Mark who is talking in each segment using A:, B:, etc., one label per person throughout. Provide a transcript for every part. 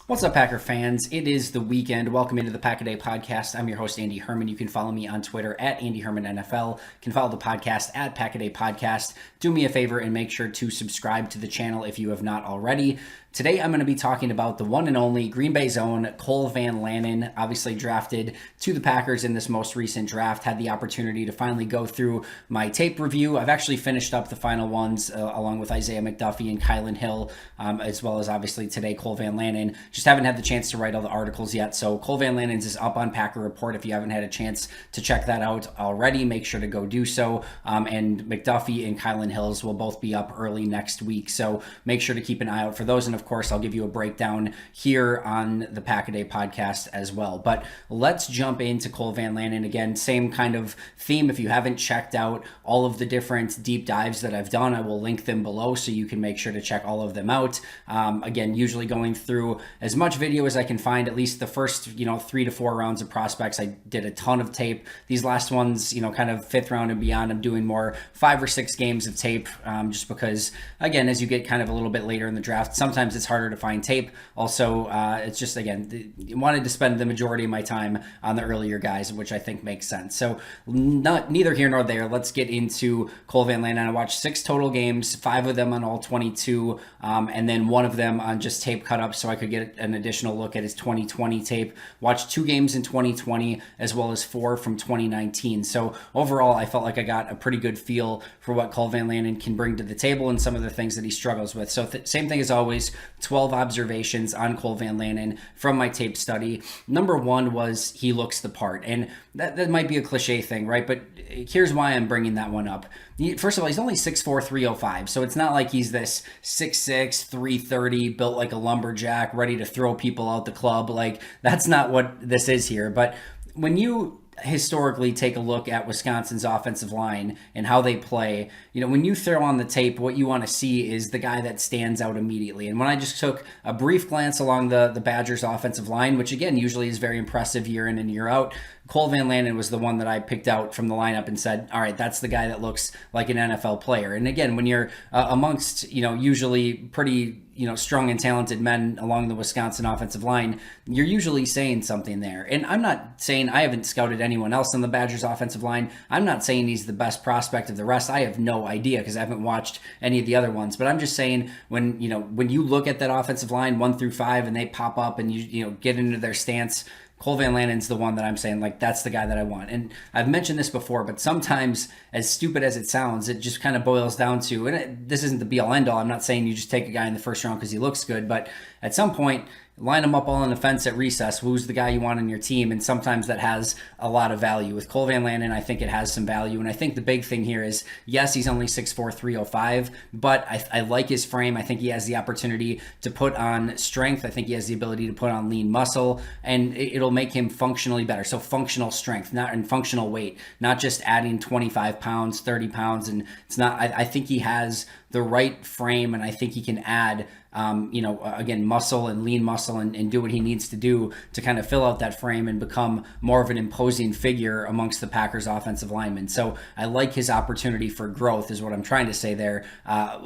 A: What's up, Packer fans? It is the weekend. Welcome into the Pack a Day podcast. I'm your host, Andy Herman. You can follow me on Twitter at Andy Herman NFL. You can follow the podcast at Pack a Day Podcast. Do me a favor and make sure to subscribe to the channel if you have not already. Today, I'm going to be talking about the one and only Green Bay's own Cole Van Lanen, obviously drafted to the Packers in this most recent draft. Had the opportunity to finally go through my tape review. I've actually finished up the final ones along with Isaiah McDuffie and Kylan Hill, as well as obviously today Cole Van Lanen. Just haven't had the chance to write all the articles yet. So Cole Van Lanen's is up on Packer Report. If you haven't had a chance to check that out already, make sure to go do so. And McDuffie and Kylan Hills will both be up early next week. So make sure to keep an eye out for those. And of course, I'll give you a breakdown here on the Pack a Day podcast as well. But let's jump into Cole Van Lanen. Again, same kind of theme. If you haven't checked out all of the different deep dives that I've done, I will link them below so you can make sure to check all of them out. Again, usually going through as much video as I can find, at least the first, 3 to 4 rounds of prospects. I did a ton of tape. These last ones, kind of 5th round and beyond, I'm doing more 5 or 6 games of tape, just because, again, as you get kind of a little bit later in the draft, sometimes it's harder to find tape. Also, it's just, again, wanted to spend the majority of my time on the earlier guys, which I think makes sense. So neither here nor there. Let's get into Cole Van Lanen. I watched 6 total games, 5 of them on all 22, and then 1 of them on just tape cut up so I could get an additional look at his 2020 tape. Watched 2 games in 2020 as well as 4 from 2019. So overall, I felt like I got a pretty good feel for what Cole Van Lanen can bring to the table and some of the things that he struggles with. So same thing as always, 12 observations on Cole Van Lanen from my tape study. Number 1 was he looks the part. And that might be a cliche thing, right? But here's why I'm bringing that one up. First of all, he's only 6'4", 305. So it's not like he's this 6'6", 330, built like a lumberjack, ready to throw people out the club. Like, that's not what this is here. But when you historically take a look at Wisconsin's offensive line and how they play, when you throw on the tape, what you want to see is the guy that stands out immediately. And when I just took a brief glance along the Badgers offensive line, which again usually is very impressive year in and year out, Cole Van Lanen was the one that I picked out from the lineup and said, all right, that's the guy that looks like an NFL player. And again, when you're amongst, usually pretty, strong and talented men along the Wisconsin offensive line, you're usually saying something there. And I'm not saying I haven't scouted anyone else on the Badgers offensive line. I'm not saying he's the best prospect of the rest. I have no idea because I haven't watched any of the other ones. But I'm just saying when you look at that offensive line 1 through 5 and they pop up and you get into their stance, Cole Van Lanen's the one that I'm saying, like, that's the guy that I want. And I've mentioned this before, but sometimes, as stupid as it sounds, it just kind of boils down to, and this isn't the be-all, end-all. I'm not saying you just take a guy in the first round because he looks good, but at some point, line them up all on the fence at recess. Who's the guy you want on your team? And sometimes that has a lot of value. With Cole Van Lanen, I think it has some value. And I think the big thing here is, yes, he's only 6'4", 305, but I like his frame. I think he has the opportunity to put on strength. I think he has the ability to put on lean muscle, and it'll make him functionally better. So functional strength, not in functional weight, not just adding 25 pounds, 30 pounds. And it's not, I think he has the right frame, and I think he can add again, muscle and lean muscle and do what he needs to do to kind of fill out that frame and become more of an imposing figure amongst the Packers offensive linemen. So I like his opportunity for growth is what I'm trying to say there,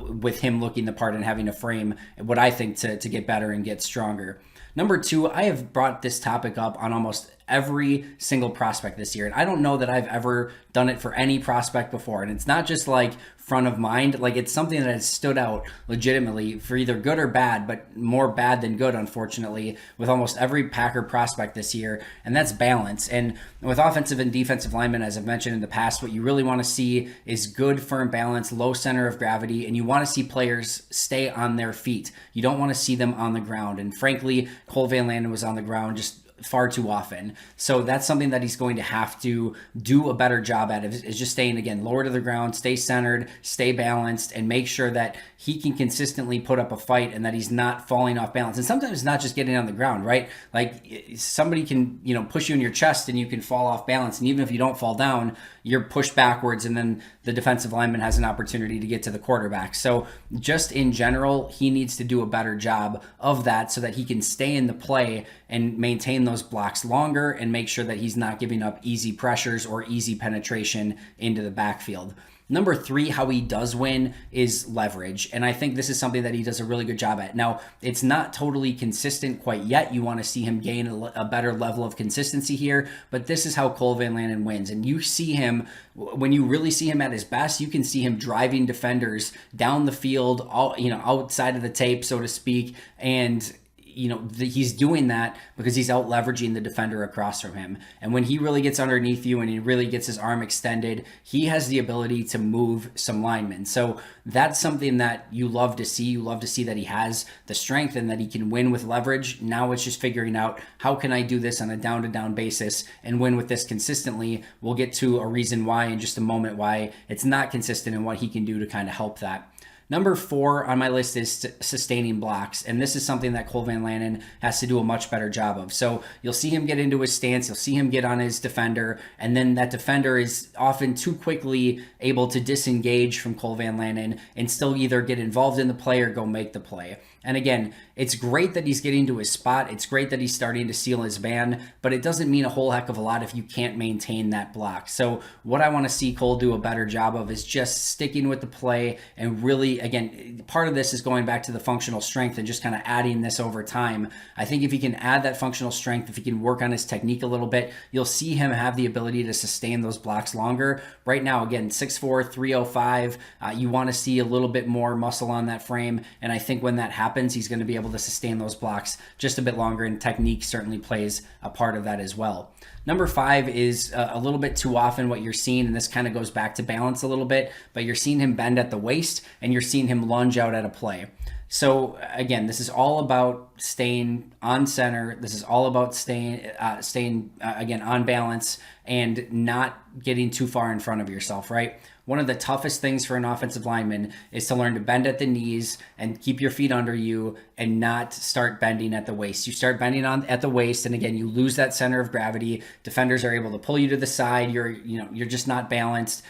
A: with him looking the part and having a frame, what I think to get better and get stronger. Number 2, I have brought this topic up on almost every single prospect this year. And I don't know that I've ever done it for any prospect before. And it's not just like front of mind, like it's something that has stood out legitimately for either good or bad, but more bad than good, unfortunately, with almost every Packer prospect this year. And that's balance. And with offensive and defensive linemen, as I've mentioned in the past, what you really want to see is good, firm balance, low center of gravity, and you want to see players stay on their feet. You don't want to see them on the ground. And frankly, Cole Van Lanen was on the ground just far too often. So that's something that he's going to have to do a better job at, is just staying, again, lower to the ground, stay centered, stay balanced, and make sure that he can consistently put up a fight and that he's not falling off balance. And sometimes it's not just getting on the ground, right? Like somebody can, push you in your chest and you can fall off balance. And even if you don't fall down, you're pushed backwards and then the defensive lineman has an opportunity to get to the quarterback. So just in general, he needs to do a better job of that so that he can stay in the play and maintain those blocks longer and make sure that he's not giving up easy pressures or easy penetration into the backfield. Number 3, how he does win is leverage. And I think this is something that he does a really good job at. Now, it's not totally consistent quite yet. You want to see him gain a better level of consistency here, but this is how Cole Van Lanen wins. And you see him, when you really see him at his best, you can see him driving defenders down the field, outside of the tape, so to speak. And he's doing that because he's out leveraging the defender across from him. And when he really gets underneath you and he really gets his arm extended, he has the ability to move some linemen. So that's something that you love to see. You love to see that he has the strength and that he can win with leverage. Now it's just figuring out, how can I do this on a down-to-down basis and win with this consistently? We'll get to a reason why in just a moment, why it's not consistent and what he can do to kind of help that. Number 4 on my list is sustaining blocks, and this is something that Cole Van Lanen has to do a much better job of. So you'll see him get into his stance, you'll see him get on his defender, and then that defender is often too quickly able to disengage from Cole Van Lanen and still either get involved in the play or go make the play. And again, it's great that he's getting to his spot. It's great that he's starting to seal his man, but it doesn't mean a whole heck of a lot if you can't maintain that block. So what I want to see Cole do a better job of is just sticking with the play and really, again, part of this is going back to the functional strength and just kind of adding this over time. I think if he can add that functional strength, if he can work on his technique a little bit, you'll see him have the ability to sustain those blocks longer. Right now, again, 6'4", 305, you want to see a little bit more muscle on that frame, and I think when that happens, he's going to be able to sustain those blocks just a bit longer, and technique certainly plays a part of that as well. Number 5 is a little bit too often what you're seeing, and this kind of goes back to balance a little bit, but you're seeing him bend at the waist and you're seeing him lunge out at a play. So again, this is all about staying on center. This is all about staying again on balance and not getting too far in front of yourself, right? One of the toughest things for an offensive lineman is to learn to bend at the knees and keep your feet under you and not start bending at the waist. You start bending at the waist, and again, you lose that center of gravity. Defenders are able to pull you to the side. You're just not balanced.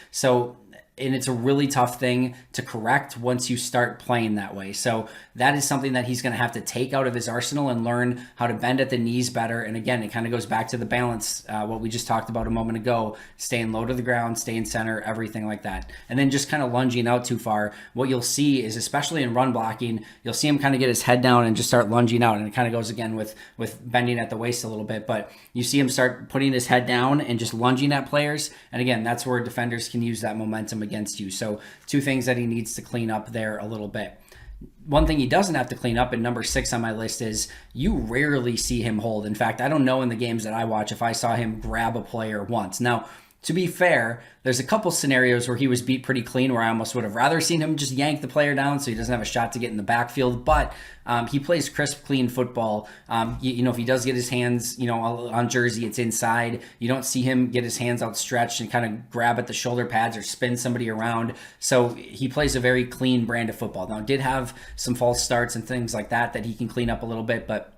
A: And it's a really tough thing to correct once you start playing that way. So that is something that he's going to have to take out of his arsenal and learn how to bend at the knees better. And again, it kind of goes back to the balance, what we just talked about a moment ago, staying low to the ground, staying center, everything like that. And then just kind of lunging out too far. What you'll see is, especially in run blocking, you'll see him kind of get his head down and just start lunging out. And it kind of goes again with bending at the waist a little bit, but you see him start putting his head down and just lunging at players. And again, that's where defenders can use that momentum against you. So 2 things that he needs to clean up there a little bit. One thing he doesn't have to clean up, and number 6 on my list, is you rarely see him hold. In fact, I don't know in the games that I watch if I saw him grab a player once. Now, to be fair, there's a couple scenarios where he was beat pretty clean where I almost would have rather seen him just yank the player down so he doesn't have a shot to get in the backfield. But he plays crisp, clean football. If he does get his hands, on jersey, it's inside. You don't see him get his hands outstretched and kind of grab at the shoulder pads or spin somebody around. So he plays a very clean brand of football. Now, did have some false starts and things like that he can clean up a little bit, but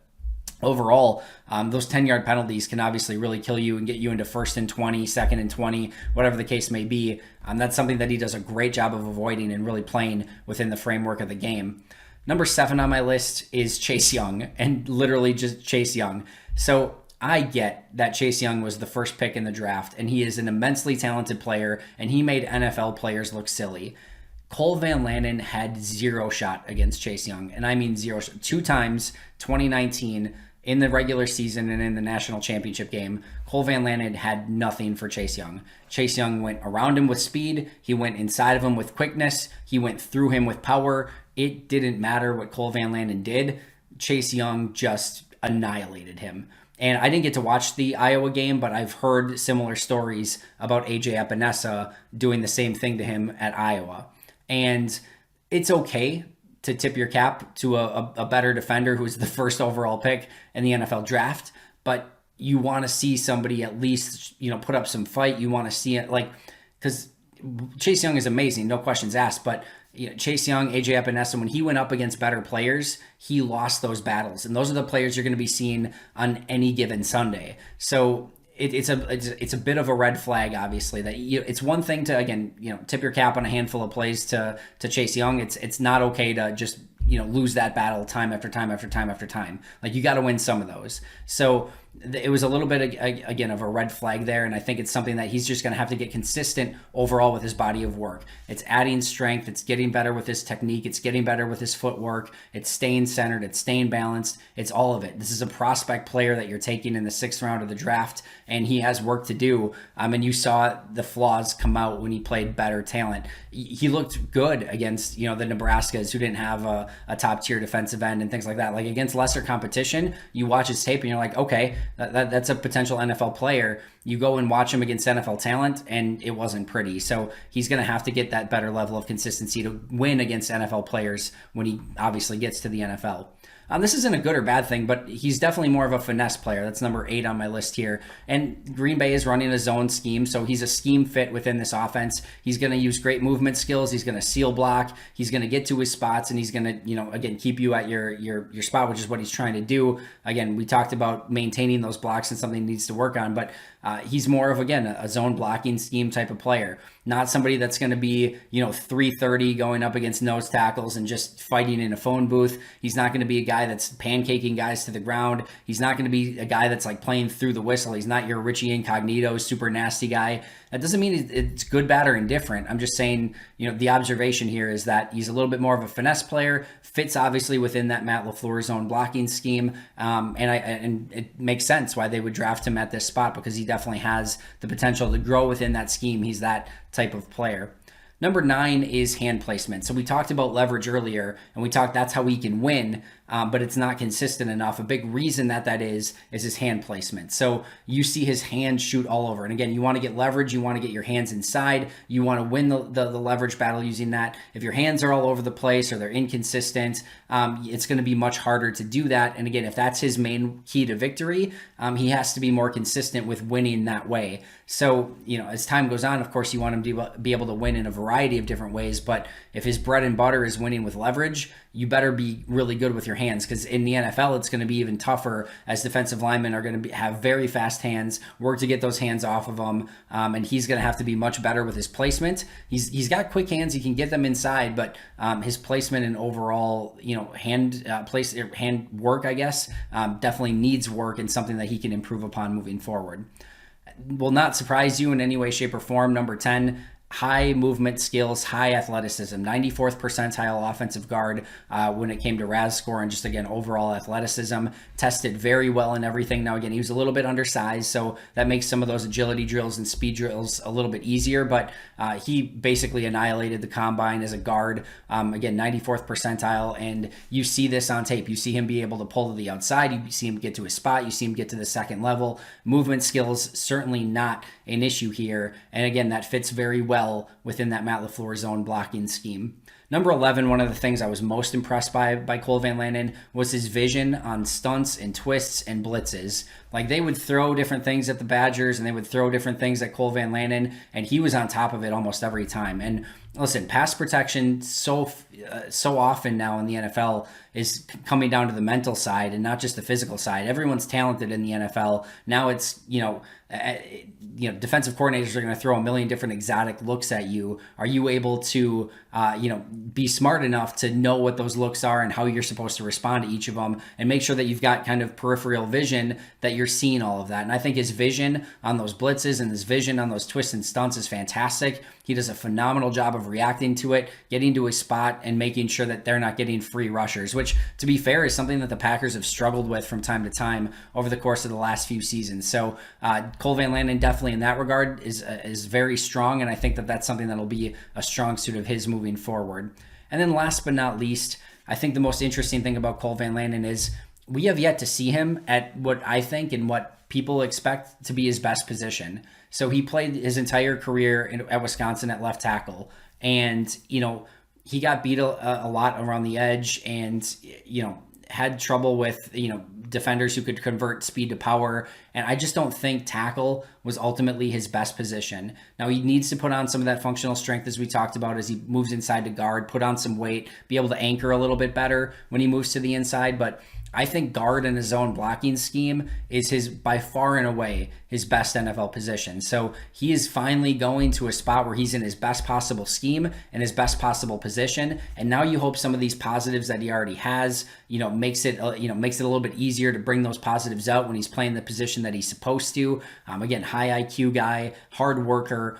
A: overall, those 10-yard penalties can obviously really kill you and get you into 1st and 20, 2nd and 20, whatever the case may be. That's something that he does a great job of avoiding and really playing within the framework of the game. Number 7 on my list is Chase Young, and literally just Chase Young. So I get that Chase Young was the first pick in the draft, and he is an immensely talented player, and he made NFL players look silly. Cole Van Lanen had 0 shot against Chase Young, and I mean 0 shot. 2 times, 2019, in the regular season and in the national championship game, Cole Van Lanen had nothing for Chase Young. Chase Young went around him with speed. He went inside of him with quickness. He went through him with power. It didn't matter what Cole Van Lanen did. Chase Young just annihilated him. And I didn't get to watch the Iowa game, but I've heard similar stories about AJ Epinesa doing the same thing to him at Iowa. And it's okay to tip your cap to a better defender who's the first overall pick in the NFL draft, but you want to see somebody at least, put up some fight. You want to see it, because Chase Young is amazing, no questions asked, but Chase Young, AJ Epinesa, when he went up against better players, he lost those battles, and those are the players you're going to be seeing on any given Sunday. So it's a bit of a red flag, obviously. That it's one thing to, again, tip your cap on a handful of plays to Chase Young. It's not okay to just lose that battle time after time after time after time. Like, you got to win some of those. So it was a little bit, again, of a red flag there. And I think it's something that he's just going to have to get consistent overall with his body of work. It's adding strength. It's getting better with his technique. It's getting better with his footwork. It's staying centered. It's staying balanced. It's all of it. This is a prospect player that you're taking in the 6th round of the draft, and he has work to do. And you saw the flaws come out when he played better talent. He looked good against, the Nebraskas, who didn't have a top tier defensive end and things like that. Like, against lesser competition, you watch his tape and you're like, okay, that's a potential NFL player. You go and watch him against NFL talent, and it wasn't pretty. So he's going to have to get that better level of consistency to win against NFL players when he obviously gets to the NFL. This isn't a good or bad thing, but he's definitely more of a finesse player. That's number 8 on my list here. And Green Bay is running a zone scheme, so he's a scheme fit within this offense. He's going to use great movement skills. He's going to seal block. He's going to get to his spots, and he's going to, again, keep you at your spot, which is what he's trying to do. Again, we talked about maintaining those blocks and something he needs to work on, but he's more of, again, a zone blocking scheme type of player. Not somebody that's going to be, 330 going up against nose tackles and just fighting in a phone booth. He's not going to be a guy that's pancaking guys to the ground. He's not going to be a guy that's like playing through the whistle. He's not your Richie Incognito, super nasty guy. That doesn't mean it's good, bad, or indifferent. I'm just saying, the observation here is that he's a little bit more of a finesse player, fits obviously within that Matt LaFleur zone blocking scheme. And it makes sense why they would draft him at this spot, because he definitely has the potential to grow within that scheme. He's that type of player. Number 9 is hand placement. So we talked about leverage earlier, and we talked that's how he can win, but it's not consistent enough. A big reason that is his hand placement. So you see his hands shoot all over. And again, you want to get leverage. You want to get your hands inside. You want to win the leverage battle using that. If your hands are all over the place or they're inconsistent, it's going to be much harder to do that. And again, if that's his main key to victory, he has to be more consistent with winning that way. So, as time goes on, of course, you want him to be able to win in a variety of different ways. But if his bread and butter is winning with leverage, you better be really good with your hands, because in the NFL, it's going to be even tougher, as defensive linemen are going to have very fast hands, work to get those hands off of them, and he's going to have to be much better with his placement. He's got quick hands. He can get them inside, but his placement and overall, hand work, I guess, definitely needs work, and something that he can improve upon moving forward. Will not surprise you in any way, shape, or form. Number 10, high movement skills, high athleticism, 94th percentile offensive guard when it came to RAS score, and just, again, overall athleticism. Tested very well in everything. Now, again, he was a little bit undersized, so that makes some of those agility drills and speed drills a little bit easier, but he basically annihilated the combine as a guard. Again, 94th percentile, and you see this on tape. You see him be able to pull to the outside. You see him get to his spot. You see him get to the second level. Movement skills, certainly not an issue here, and again, that fits very well within that Matt LaFleur zone blocking scheme. Number 11, one of the things I was most impressed by Cole Van Lanen was his vision on stunts and twists and blitzes. Like, they would throw different things at the Badgers, and they would throw different things at Cole Van Lanen, and he was on top of it almost every time. And listen, pass protection so often now in the NFL is coming down to the mental side and not just the physical side. Everyone's talented in the NFL. Now it's, defensive coordinators are going to throw a million different exotic looks at you. Are you able to, be smart enough to know what those looks are and how you're supposed to respond to each of them, and make sure that you've got kind of peripheral vision that you're seeing all of that? And I think his vision on those blitzes and his vision on those twists and stunts is fantastic. He does a phenomenal job of reacting to it, getting to his spot, and making sure that they're not getting free rushers, which, to be fair, is something that the Packers have struggled with from time to time over the course of the last few seasons. So Cole Van Lanen definitely in that regard is very strong, and I think that that's something that'll be a strong suit of his moving forward. And then last but not least, I think the most interesting thing about Cole Van Lanen is we have yet to see him at what I think and what people expect to be his best position. So he played his entire career at Wisconsin at left tackle, and he got beat a lot around the edge, and had trouble with defenders who could convert speed to power. And I just don't think tackle was ultimately his best position. Now he needs to put on some of that functional strength as we talked about as he moves inside to guard, put on some weight, be able to anchor a little bit better when he moves to the inside. But I think guard in his zone blocking scheme is his, by far and away, his best NFL position. So he is finally going to a spot where he's in his best possible scheme and his best possible position. And now you hope some of these positives that he already has, makes it a little bit easier to bring those positives out when he's playing the position that he's supposed to. Again, high IQ guy, hard worker,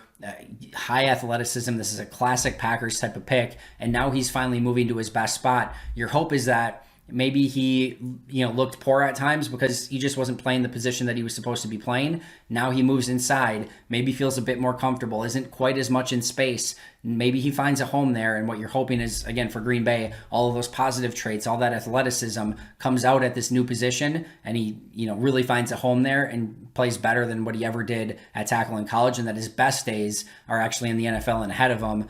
A: high athleticism. This is a classic Packers type of pick. And now he's finally moving to his best spot. Your hope is that maybe he, looked poor at times because he just wasn't playing the position that he was supposed to be playing. Now he moves inside, maybe feels a bit more comfortable, isn't quite as much in space. Maybe he finds a home there. And what you're hoping is, again, for Green Bay, all of those positive traits, all that athleticism comes out at this new position. And he, really finds a home there and plays better than what he ever did at tackle in college. And that his best days are actually in the NFL and ahead of him,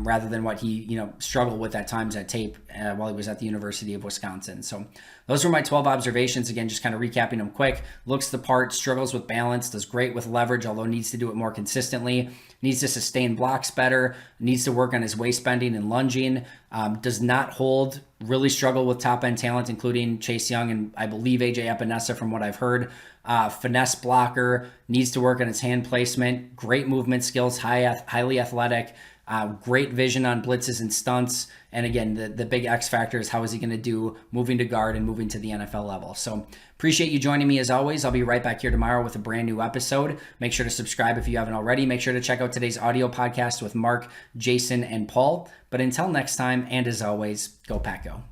A: rather than what he, struggled with at times at tape while he was at the University of Wisconsin. So those were my 12 observations. Again, just kind of recapping them quick. Looks the part, struggles with balance, does great with leverage, although needs to do it more consistently. Needs to sustain blocks better, needs to work on his waist bending and lunging, does not hold, really struggle with top end talent, including Chase Young and I believe AJ Epinesa from what I've heard. Finesse blocker, needs to work on his hand placement, great movement skills, highly athletic, great vision on blitzes and stunts. And again, the big X factor is how is he going to do moving to guard and moving to the NFL level. So appreciate you joining me as always. I'll be right back here tomorrow with a brand new episode. Make sure to subscribe if you haven't already. Make sure to check out today's audio podcast with Mark, Jason, and Paul. But until next time, and as always, go Pack Go.